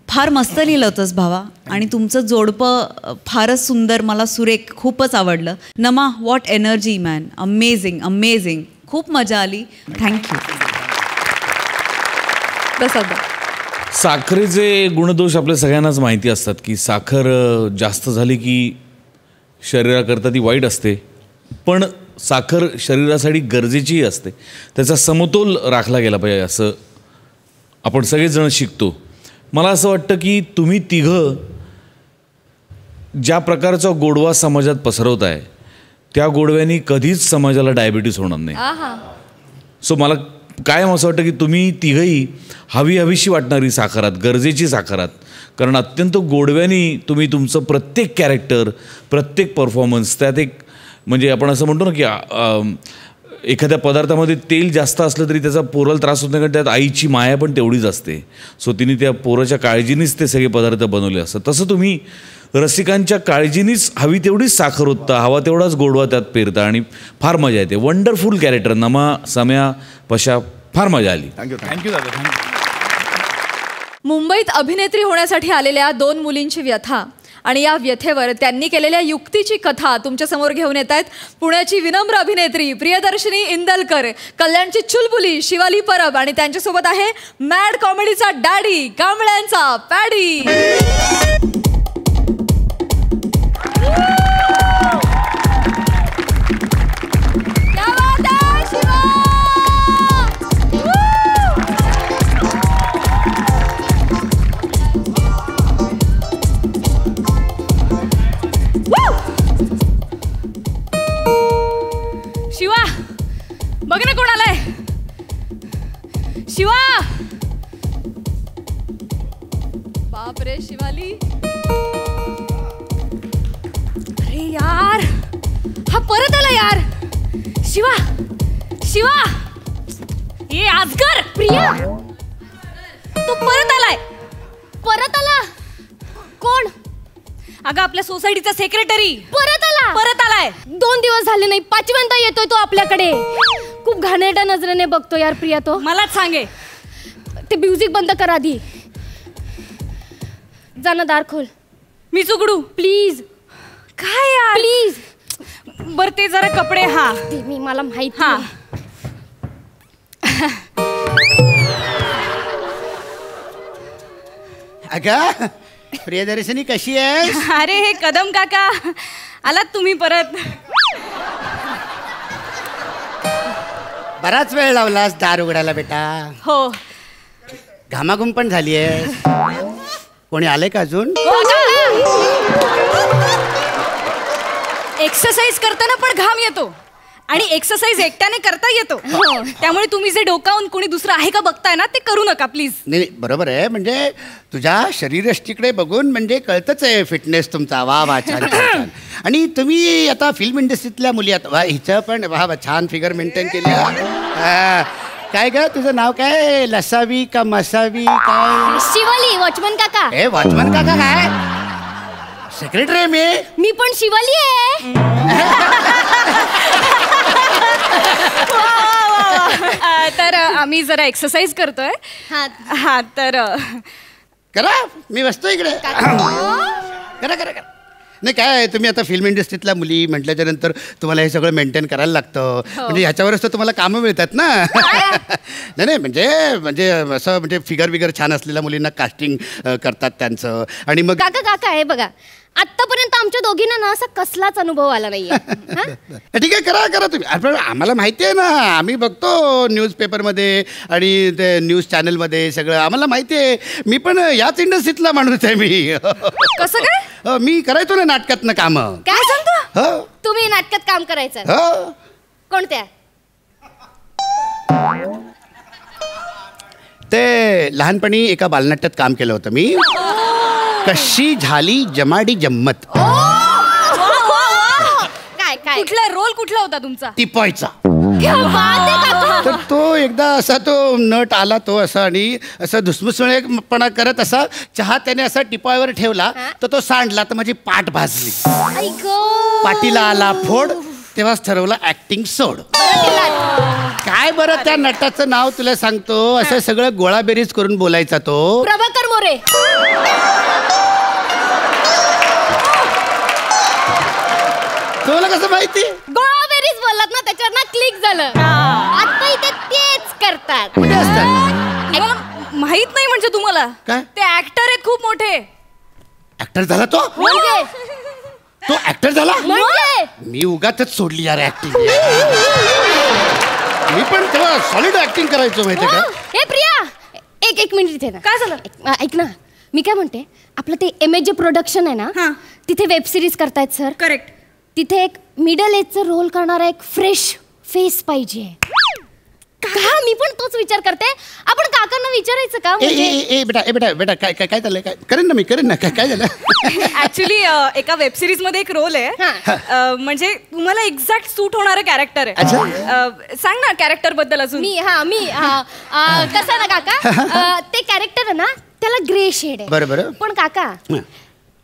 Speaker 6: फार मस्त लिहिलं होतंस भावा. आणि तुमचं जोडपं फारच सुंदर, मला सुरेख, खूपच आवडलं. नमा, what energy man, amazing amazing. खूप मजा आली. थँक्यू.
Speaker 7: साखरेचे गुणदोष आपल्या सगळ्यांनाच माहिती असतात की साखर जास्त झाली की शरीराकरता ती वाईट असते, पण साखर शरीरासाठी गरजेचीही असते. त्याचा समतोल राखला गेला पाहिजे असं आपण सगळेजण शिकतो. मला असं वाटतं की तुम्ही तिघं ज्या प्रकारचा गोडवा समाजात पसरवत आहे त्या गोडव्यानी कधीच समाजाला डायबिटीस होणार नाही. सो मला कायम असं वाटतं की तुम्ही तिघंही हवीशी वाटणारी साखरात, गरजेची साखरात. कारण अत्यंत गोडव्यानी तुम्ही तुमचं प्रत्येक कॅरेक्टर, प्रत्येक परफॉर्मन्स, त्यात एक म्हणजे आपण असं म्हणतो ना की एखाद्या पदार्थामध्ये तेल जास्त असलं तरी त्याचा पोराला त्रास होत नाही, कारण त्यात आईची माया पण तेवढीच असते. सो तिने त्या पोराच्या काळजीनीच ते सगळे पदार्थ बनवले असतात. तसं तुम्ही रसिकांच्या काळजीनीच हवी तेवढीच साखर होता, हवा तेवढाच गोडवा त्यात पेरता आणि फार मजा येते. Wonderful character. नमा, सम्या, पशा, फार मजा आली.
Speaker 9: थँक्यू दादा. थँक्यू.
Speaker 1: मुंबईत अभिनेत्री होण्यासाठी आलेल्या 2 मुलींची व्यथा आणि या व्यथेवर त्यांनी केलेल्या युक्तीची कथा तुमच्यासमोर घेऊन येत आहेत पुण्याची विनम्र अभिनेत्री प्रियदर्शनी इंदलकर, कल्याणची चुलबुली शिवाली परब आणि त्यांच्यासोबत आहे मॅड कॉमेडीचा डॅडी, कांबळ्यांचा पॅडी.
Speaker 3: शिवा, बघ ना कोण आलाय. शिवा.
Speaker 1: बापरे शिवाली.
Speaker 3: अरे यार, हा परत आला यार. शिवा, शिवा. ए आजगर, प्रिया, तो परत आलाय. परत आला? कोण? अगं आपल्या सोसायटीचा सेक्रेटरी परत आला. परत आलाय. 2 दिवस झाले नाही, 5व्यांदा येतोय तो आपल्याकडे. खूप घाणेरड्या नजरेने बघतो यार प्रिया तो. मलाच सांगे, ते म्युझिक बंद कर आधी. जाणं दार खोल. मी उघडू प्लीज. काय यार प्लीज. बर ते जरा कपडे. हा ते मी मला माहित. हा
Speaker 4: अगं प्रियदर्शनी कशी आहे?
Speaker 3: अरे हे कदम काका आलात तुम्ही परत.
Speaker 4: बराच वेळ लावलास दार उघडायला बेटा.
Speaker 3: हो.
Speaker 4: घामाघूम पण झाली आहे. कोणी आले का अजून?
Speaker 3: एक्सरसाइज करताना पण घाम येतो आणि एक्सरसाइज एकट्याने करता येतो. त्यामुळे तुम्ही जे डोकावून कोणी दुसरं आहे का बघताय ना, ते करू नका प्लीज.
Speaker 4: नाही बरोबर आहे. म्हणजे तुझ्या शरीरयष्टीकडे बघून म्हणजे कळतच आहे फिटनेस तुमचा. वा वा, छान छान. आणि तुम्ही आता फिल्म इंडस्ट्रीतल्या मुली आहात. वा, हिचं पण वा वा, छान फिगर मेंटेन केली. काय ग तुझं नाव काय? लसावी का मसावी काय?
Speaker 3: शिवाली. वॉचमन काका.
Speaker 4: ए वॉचमन काका काय?
Speaker 9: सेक्रेटरी आहे
Speaker 3: मी पण शिवाली आहे.
Speaker 1: तर आम्ही जरा एक्सरसाइज करतोय. हा तर
Speaker 9: करा, मी बसतो इकडे. करा करा करा. नाही काय तुम्ही आता फिल्म इंडस्ट्रीतल्या मुली म्हटल्याच्या नंतर तुम्हाला हे सगळं मेंटेन करायला लागतं. म्हणजे ह्याच्यावरच तर तुम्हाला कामं मिळतात ना. नाही नाही म्हणजे म्हणजे असं म्हणजे फिगर बिगर छान असलेल्या मुलींना कास्टिंग करतात त्यांचं. आणि मग
Speaker 3: काका हे बघा, आतापर्यंत आमच्या दोघींना ना असा कसलाच अनुभव आला नाहीये.
Speaker 9: ठीक आहे, करा करा तुम्ही. आपण आम्हाला माहिती आहे ना, आम्ही बघतो न्यूजपेपरमध्ये आणि ते न्यूज चॅनलमध्ये सगळं आम्हाला माहिती आहे. मी पण याच इंडस्ट्रीतला माणूस आहे मी.
Speaker 1: कसं काय?
Speaker 9: मी करायचो ना नाटकातनं कामं.
Speaker 3: काय सांगतो?
Speaker 9: हो.
Speaker 3: तुम्ही नाटकात काम करायचं?
Speaker 9: हो.
Speaker 3: कोणत्या?
Speaker 9: ते लहानपणी एका बालनाट्यात काम केलं होतं मी. कशी झाली जमाडी जम्मत.
Speaker 3: काय
Speaker 1: कुठला रोल कुठला होता तुमचा?
Speaker 9: टिपॉयचा.
Speaker 3: क्या बात आहे काका.
Speaker 9: तर तो एकदा असा तो नट आला तो असा आणि असं धुसमुसळेपणा करत असा चहा त्याने असा टिपॉयवर ठेवला तर तो सांडला तर माझी पाठ भाजली.
Speaker 3: आई गं.
Speaker 9: पाठीला आला फोड. तेव्हाच ठरवलं ऍक्टिंग सोड. काय बरं त्या नटाचं नाव तुला सांगतो. असं सगळं गोळाबेरीज करून बोलायचा तो.
Speaker 3: प्रभाकर मोरे.
Speaker 9: तुला कसं माहिती?
Speaker 3: गोळाबेरीज बोललात ना, त्याच्यावर ना क्लिक झालं. आता इथे तेच करतात.
Speaker 9: कुठे असतात?
Speaker 1: माहित नाही म्हणजे तुम्हाला?
Speaker 9: काय?
Speaker 1: ते ऍक्टर आहेत खूप मोठे.
Speaker 9: ऍक्टर झाला तो?
Speaker 3: म्हणजे
Speaker 9: तो ऍक्टर झाला?
Speaker 3: म्हणजे
Speaker 9: मी उगाचच सोडली यार ऍक्टिंग. मी पण तेव्हा सॉलिड ऍक्टिंग करायचो माहिती का.
Speaker 3: हे प्रिया, एक मिनिट इथे ना.
Speaker 1: काय झालं?
Speaker 3: ऐक ना, मी काय म्हणते, आपलं ते MAJ प्रोडक्शन आहे ना, तिथे वेब सिरीज करतायत सर.
Speaker 1: करेक्ट.
Speaker 3: तिथे एक मिडल एजचा रोल करणारा एक फ्रेश फेस पाहिजे. का मी पण तोच विचार करते. आपण काकांना विचारायचं का?
Speaker 9: बेटा काय झालं? काय करेन ना मी, करेन ना. काय झालं?
Speaker 1: ऍक्च्युली एका वेब सिरीज मध्ये एक रोल आहे. म्हणजे तुम्हाला एक्झॅक्ट सूट होणारं कॅरेक्टर आहे. सांग ना कॅरेक्टर बद्दल अजून.
Speaker 3: मी कसं ना काका, ते कॅरेक्टर आहे ना, त्याला ग्रे शेड आहे.
Speaker 9: बरोबर.
Speaker 3: पण काका,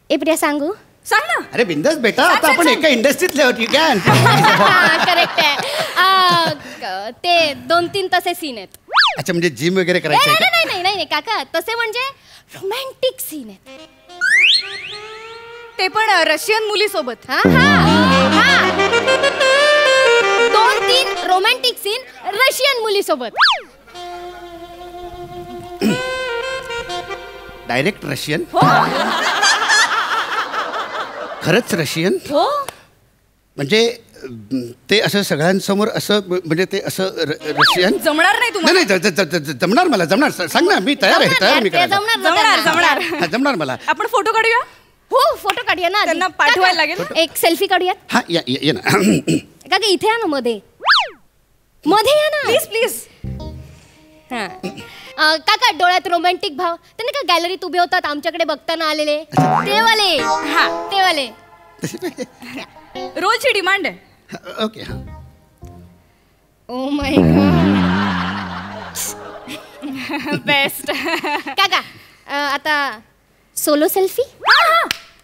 Speaker 3: प्रिया सांगू?
Speaker 1: सांग ना.
Speaker 9: अरे बिंदास बेटा, आता आपण एका इंडस्ट्रीतले होती.
Speaker 3: करेक्ट आहे. ते 2-3 तसे सीन आहेत.
Speaker 9: अच्छा, म्हणजे जिम वगैरे करायचं?
Speaker 3: नाही काका, तसे म्हणजे रोमॅन्टिक सीन आहेत.
Speaker 1: ते पण रशियन मुलीसोबत.
Speaker 3: 2-3 रोमॅन्टिक सीन रशियन मुलीसोबत.
Speaker 9: Direct Russian? खरंच रशियन?
Speaker 3: हो.
Speaker 9: म्हणजे ते असं सगळ्यांसमोर असं म्हणजे ते असं रशियन
Speaker 1: जमणार नाही तुम्हाला?
Speaker 9: नाही जमणार मला, जमणार. सांग ना, मी तयार आहे. तयार मी करायला. जमणार मला.
Speaker 1: आपण फोटो काढूया.
Speaker 3: हो, फोटो काढूया ना.
Speaker 1: त्यांना पाठवायला लागेल.
Speaker 3: एक सेल्फी काढूयात.
Speaker 9: हा ये ना.
Speaker 3: काका इथे या ना, मध्ये या ना
Speaker 1: प्लीज.
Speaker 3: काका, डोळ्यात रोमॅन्टिक भाव. त्यांनी का गॅलरीत उभे होतात आमच्याकडे बघताना आलेले ते वाले.
Speaker 1: रोलची डिमांड आहे.
Speaker 9: Okay.
Speaker 3: Oh my God.
Speaker 1: Best.
Speaker 3: काका, आता सोलो सेल्फी.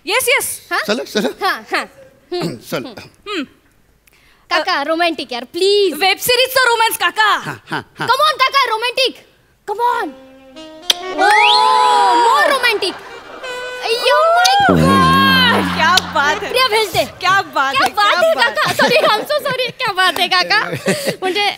Speaker 1: येस.
Speaker 9: चलो चल.
Speaker 3: काका रोमॅन्टिक यार प्लीज.
Speaker 1: वेब सिरीजचा रोमॅन्स काका.
Speaker 3: कम ऑन काका, romantic. Come on. More romantic. अय्यो माय गॉड.
Speaker 1: क्या बात है.
Speaker 3: प्रिया भेजते.
Speaker 1: क्या बात है
Speaker 3: काका. Sorry, I am so sorry. क्या बात है काका. म्हणजे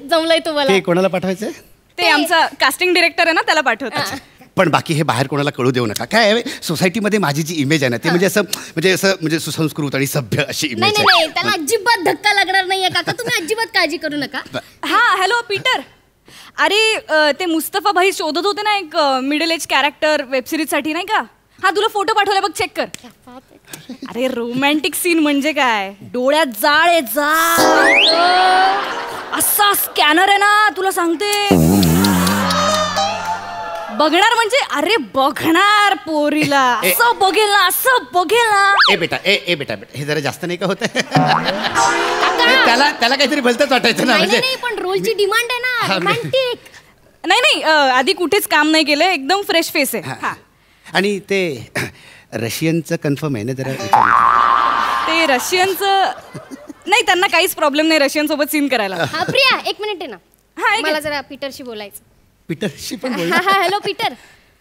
Speaker 3: जमलंय तुम्हाला.
Speaker 9: ते कोणाला पाठवायचं?
Speaker 1: ते आमचा कास्टिंग डिरेक्टर आहे ना, त्याला पाठवतात.
Speaker 9: पण बाकी हे बाहेर कोणाला कळू देऊ नका. काय आहे, सोसायटीमध्ये माझी जी इमेज आहे ना, ते म्हणजे सुसंस्कृत आणि सभ्य अशी इमेज आहे.
Speaker 3: नाही, त्याला अजिबात धक्का लागणार नाहीये काका. तुम्ही अजिबात काळजी करू नका.
Speaker 1: Hello Peter. अरे ते मुस्तफा भाई शोधत होते ना एक middle age character web series साठी, नाही का? तुला फोटो पाठवला बघ, चेक कर. अरे रोमॅन्टिक सीन म्हणजे काय, डोळ्यात जाळ आहे, जाळ. असा स्कॅनर आहे ना, तुला सांगते. बघणार म्हणजे अरे बघणार पोरीला. असं बघेल ना.
Speaker 9: ए बेटा हे जरा जास्त नाही का होत? त्याला काहीतरी भलतंच वाटायचं ना.
Speaker 3: नाही, पण रोलची डिमांड आहे ना, रोमॅन्टिक.
Speaker 1: नाही आधी कुठेच काम नाही केलं, एकदम फ्रेश फेस आहे.
Speaker 9: आणि ते रशियनचं कन्फर्म आहे ना जरा विचार.
Speaker 6: ते रशियनचं नाही, त्यांना काहीच प्रॉब्लेम नाही रशियन सोबत सीन करायला.
Speaker 3: हा प्रिया एक मिनिट आहे ना.
Speaker 6: हा
Speaker 3: मला जरा पीटरशी बोलायचं.
Speaker 9: पीटरशी पण बोल.
Speaker 3: हा हॅलो पीटर,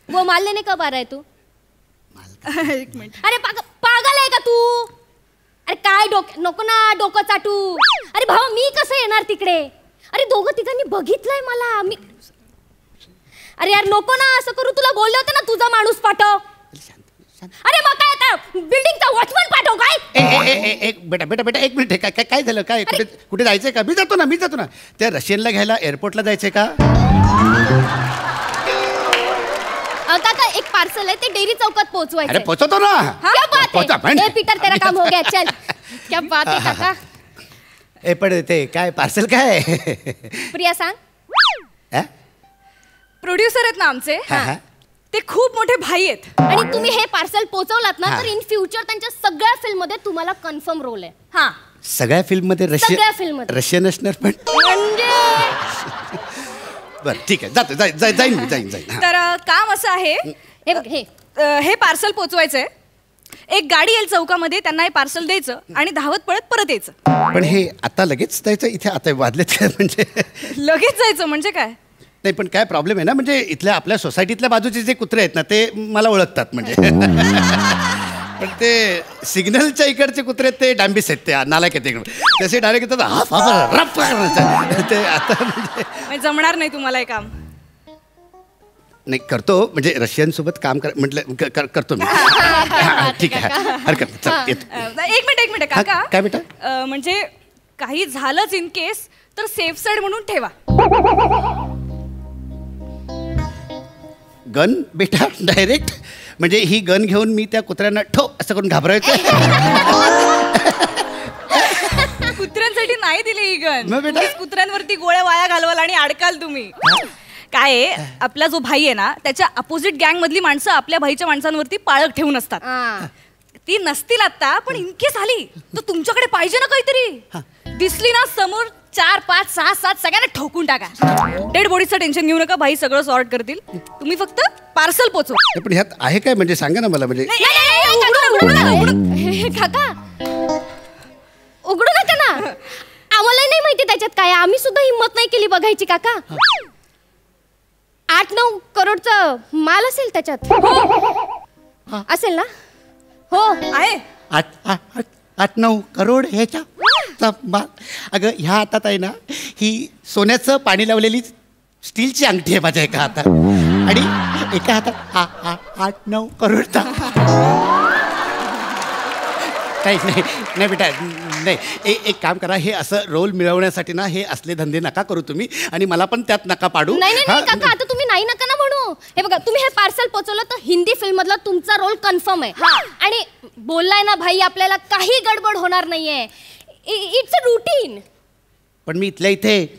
Speaker 3: वो माल लेने कब आ रहा है तू?
Speaker 6: एक मिनिट.
Speaker 3: अरे पागल आहे का तू? अरे काय नको ना डोकं चाटू. अरे भाऊ मी कसं येणार तिकडे? अरे दोघं तिघांनी बघितलंय मला. मी अरे यार नको ना असं करू. तुला बोलले होते ना तुझा माणूस पाठव. अरे मग काय आता बिल्डिंगचा वॉचमन पाठव काय?
Speaker 9: एक बेटा बेटा बेटा एक मिनिट. काय काय झालं? काय कुठे कुठे जायचंय का? मी जातो ना. त्या रशियनला घ्यायला एअरपोर्टला जायचंय का?
Speaker 3: काका एक पार्सल आहे ते डेअरी चौकात पोहोचवायचं.
Speaker 9: अरे पोहोचवतो ना.
Speaker 3: क्या बात है? पीटर तेरा काम हो गया. चल. क्या बात है काका.
Speaker 9: पण ते काय पार्सल काय?
Speaker 3: प्रिया सांग.
Speaker 6: प्रोड्युसर आहेत ना आमचे, ते खूप मोठे भाई आहेत.
Speaker 3: आणि तुम्ही हे पार्सल पोहोचवलात ना तर इन फ्युचर त्यांच्या सगळ्या फिल्म मध्ये तुम्हाला कन्फर्म रोल आहे. हा
Speaker 9: सगळ्या फिल्म मध्ये
Speaker 3: सगळ्या film मध्ये.
Speaker 9: रशियन असणार पण.
Speaker 3: म्हणजे
Speaker 9: बरं ठीक आहे, जाईन.
Speaker 6: तर काम असं आहे, हे पार्सल पोचवायचंय. एक गाडी येईल चौकामध्ये, त्यांना हे पार्सल द्यायचं आणि धावत पळत परत यायचं.
Speaker 9: पण हे आता लगेच जायचं? इथे आता वाजलेत काय? म्हणजे
Speaker 6: लगेच जायचं म्हणजे काय?
Speaker 9: नाही पण काय प्रॉब्लेम आहे ना, म्हणजे इथल्या आपल्या सोसायटीतल्या बाजूचे जे कुत्रे आहेत ना ते मला ओळखतात. म्हणजे पण ते सिग्नलच्या इकडचे कुत्रे ते डांबीस आहेत, ते नालायक आहेत. तसे डायरेक्ट येतात ते. आता म्हणजे
Speaker 6: जमणार नाही तुम्हाला हे काम.
Speaker 9: नाही करतो, म्हणजे रशियन सोबत काम म्हटलं करतो मी. ठीक आहे, हरकत नाही.
Speaker 6: एक मिनिट काका.
Speaker 9: काय बेटा?
Speaker 6: म्हणजे काही झालंच इन केस तर सेफ साईड म्हणून ठेवा.
Speaker 9: गन बेटा डायरेक्ट? म्हणजे ही गन घेऊन मी त्या कुत्र्यांना ठो असं करून घाबरायचं?
Speaker 6: कुत्र्यांसाठी नाही दिली ही गन. कुत्र्यांवरती गोळ्या वाया घालवाल आणि अडकाल तुम्ही. काय आपला जो भाई आहे ना त्याच्या अपोजिट गँग मधली माणसं आपल्या भाईच्या माणसांवरती पाळक ठेवून असतात. ती नसतील आता, पण इनकेस आली तर तुमच्याकडे पाहिजे ना काहीतरी. दिसली ना समोर 4, 5, 6, 7 सगळ्यांना ठोकून टाका. डेड बॉडीचं टेन्शन घेऊ नका, भाई सगळं सॉर्ट करतील. तुम्ही फक्त पार्सल पोचवा.
Speaker 9: पण ह्यात आहे काय म्हणजे सांगा ना मला. म्हणजे
Speaker 3: काका उघडू नका ना. आम्हाला नाही माहिती त्याच्यात काय. आम्ही सुद्धा हिंमत नाही केली बघायची काका. 8-9 करोडचा माल असेल त्याच्यात. असेल ना? हो आहे.
Speaker 9: 8-9 करोड ह्याच्या? अगं ह्या हातात आहे ना ही सोन्याचं पाणी लावलेली स्टीलची अंगठी आहे माझ्या एका हातात, आणि एका हातात 8-9 करोडचा. नाही बेटा नाही. एक काम करा, हे असं रोल मिळवण्यासाठी ना हे असले धंदे नका करू तुम्ही, आणि मला पण त्यात नका पाडू.
Speaker 3: नाही काका आता तुम्ही नाही नका ना म्हणू. हे बघा तुम्ही हे पार्सल पोचवलं तर हिंदी फिल्म मधला तुमचा रोल कन्फर्म आहे. आणि बोललाय ना भाई आपल्याला काही गडबड होणार नाहीये. It's a routine.
Speaker 9: पण मी इथल्या इथे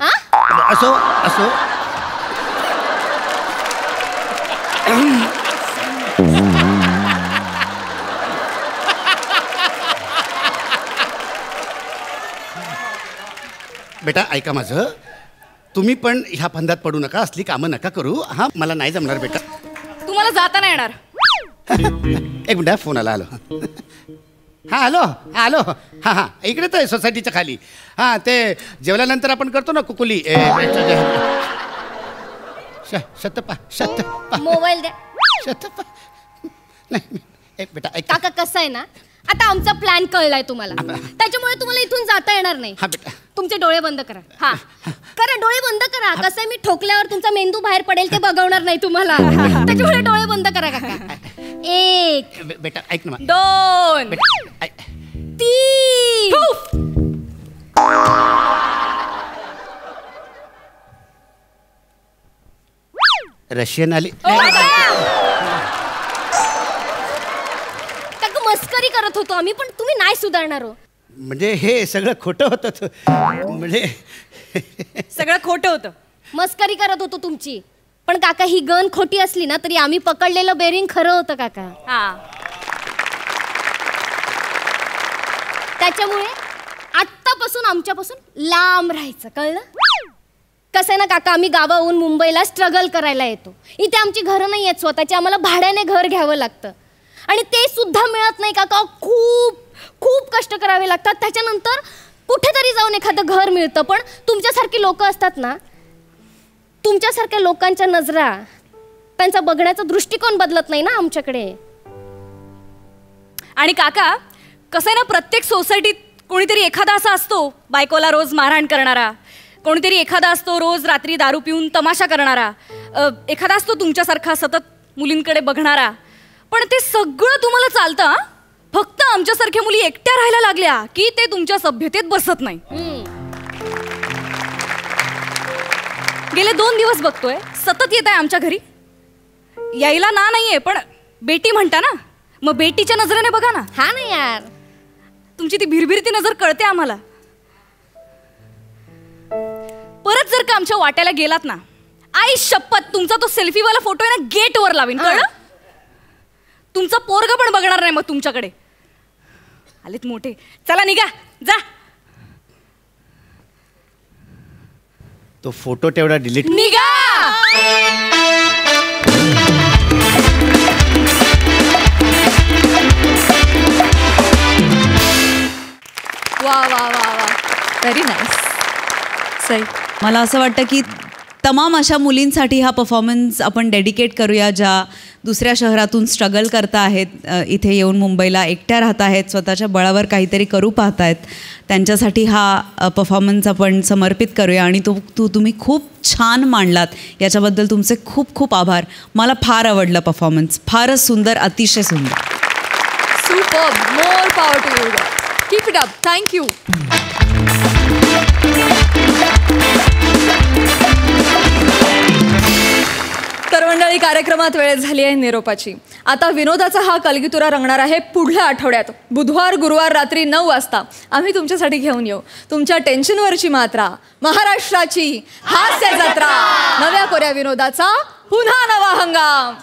Speaker 9: असो बेटा ऐका माझं, तुम्ही पण ह्या फंदात पडू नका, असली कामं नका करू. हा मला नाही जमणार बेटा.
Speaker 6: तुम्हाला जाता नाही येणार.
Speaker 9: एक मिनिट, फोन आला. हॅलो. हां इकडेच आहे सोसायटीच्या खाली. हां ते जेवल्यानंतर आपण करतो ना कुकुली. शतपा
Speaker 3: मोबाईल द्या.
Speaker 9: शतपा नाही एक बेटा ऐक.
Speaker 3: काका कसं आहे ना, आता आमचा प्लॅन कळलाय तुम्हाला, त्याच्यामुळे तुम्हाला इथून जाता येणार नाही.
Speaker 9: हा बेटा
Speaker 3: तुमचे डोळे बंद करा. हा करा, डोळे बंद करा. कसं आहे, मी ठोकल्यावर तुमचा मेंदू बाहेर पडेल ते बघवणार नाही तुम्हाला. त्याच्यामुळे डोळे बंद करा काका. 1
Speaker 9: बेटा ऐक ना.
Speaker 3: 2 3
Speaker 9: रशियन आली.
Speaker 3: काका मस्करी करत होतो आम्ही, पण तुम्ही नाही सुधारणार हो.
Speaker 9: म्हणजे हे सगळं खोटं होतं. म्हणजे
Speaker 6: सगळं खोटं होतं.
Speaker 3: मस्करी करत होतो तुमची. पण काका ही गन खोटी असली ना तरी आम्ही पकडलेलं बेरिंग खरं होतं काका. त्याच्यामुळे आत्तापासून आमच्यापासून लांब राहायचं, कळलं? कसं आहे ना काका, आम्ही गावाहून मुंबईला स्ट्रगल करायला येतो. इथे आमची घरं नाही आहेत स्वतःची, आम्हाला भाड्याने घर घ्यावं लागतं. आणि ते सुद्धा मिळत नाही का? खूप खूप कष्ट करावे लागतात. त्याच्यानंतर कुठेतरी जाऊन एखादं घर मिळतं. पण तुमच्यासारखी लोक असतात ना, तुमच्यासारख्या लोकांच्या नजरा, त्यांचा बघण्याचा दृष्टिकोन बदलत नाही ना आमच्याकडे.
Speaker 1: आणि काका, कसं आहे ना, प्रत्येक सोसायटीत कोणीतरी एखादा असा असतो बायकोला रोज मारहाण करणारा, कोणीतरी एखादा असतो रोज रात्री दारू पिऊन तमाशा करणारा, एखादा असतो तुमच्यासारखा सतत मुलींकडे बघणारा. पण ते सगळं तुम्हाला चालतं हां. फक्त आमच्यासारख्या मुली एकट्या राहायला लागल्या की ते तुमच्या सभ्यतेत बसत नाही. गेले 2 दिवस बघतोय, सतत येत आहे आमच्या घरी. यायला ना नाहीये, पण बेटी म्हणता ना, मग बेटीच्या नजरेने बघा ना.
Speaker 3: हा ना यार,
Speaker 1: तुमची ती भिरभिरती नजर कळते आम्हाला. परत जर का आमच्या वाट्याला गेलात ना, आई शपथ तुमचा तो सेल्फीवाला फोटो आहे ना गेट वर लावीन, कळलं? तुमचा पोरगा पण बघणार नाही मग तुमच्याकडे. आलेत मोठे, चला निघा, जा.
Speaker 9: तो फोटो तेवढा डिलीट
Speaker 1: निघा. वा वा वा वा, व्हेरी नाईस. सही.
Speaker 6: मला असं वाटतं की तमाम अशा मुलींसाठी हा परफॉर्मन्स आपण डेडिकेट करूया, ज्या दुसऱ्या शहरातून स्ट्रगल करता आहेत, इथे येऊन मुंबईला एकट्या राहत आहेत, स्वतःच्या बळावर काहीतरी करू पाहत आहेत. त्यांच्यासाठी हा परफॉर्मन्स आपण समर्पित करूया. आणि तुम्ही खूप छान मांडलात, याच्याबद्दल तुमचे खूप खूप आभार. मला फार आवडलं परफॉर्मन्स, फारच सुंदर, अतिशय सुंदर.
Speaker 1: Superb. More power to you. Keep it up. Thank you. तर मंडळी, कार्यक्रमात वेळ झाली आहे निरोपाची. आता विनोदाचा हा कलगीतुरा रंगणार आहे पुढल्या आठवड्यात बुधवार गुरुवार रात्री 9 वाजता. आम्ही तुमच्यासाठी घेऊन येऊ तुमच्या टेन्शनवरची मात्रा, महाराष्ट्राची हास्य जत्रा, नव्या कोऱ्या विनोदाचा पुन्हा नवा हंगाम.